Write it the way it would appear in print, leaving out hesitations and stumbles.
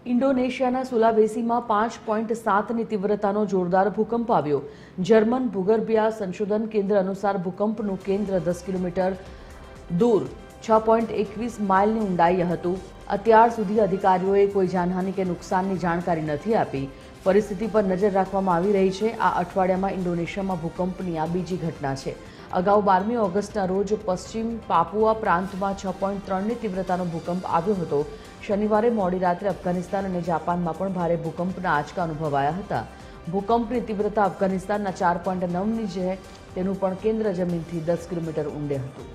ઇન્ડોનેશિયાના સુલાવેસીમાં 5.7ની તીવ્રતાનો જોરદાર ભૂકંપ આવ્યો। જર્મન ભૂગર્ભીય સંશોધન કેન્દ્ર અનુસાર ભૂકંપનું કેન્દ્ર 10 કિલોમીટર દૂર 6.21 માઇલની ઊંડાઈએ હતું। અત્યાર સુધી અધિકારીઓએ કોઈ જાનહાનિ કે નુકસાનની જાણકારી નથી આપી। પરિસ્થિતિ પર નજર રાખવામાં આવી રહી છે। આ અઠવાડિયામાં ઇન્ડોનેશિયામાં ભૂકંપની આ બીજી ઘટના છે। અગાઉ 12મી ઓગસ્ટના રોજ પશ્ચિમ પાપુઆ પ્રાંતમાં 6.3ની તીવ્રતાનો ભૂકંપ આવ્યો હતો। શનિવારે મોડી રાત્રે અફઘાનિસ્તાન અને જાપાનમાં પણ ભારે ભૂકંપના આંચકા અનુભવાયા હતા। ભૂકંપની તીવ્રતા અફઘાનિસ્તાનના 4.9ની છે, તેનું પણ કેન્દ્ર જમીનથી 10 કિલોમીટર ઊંડે હતું।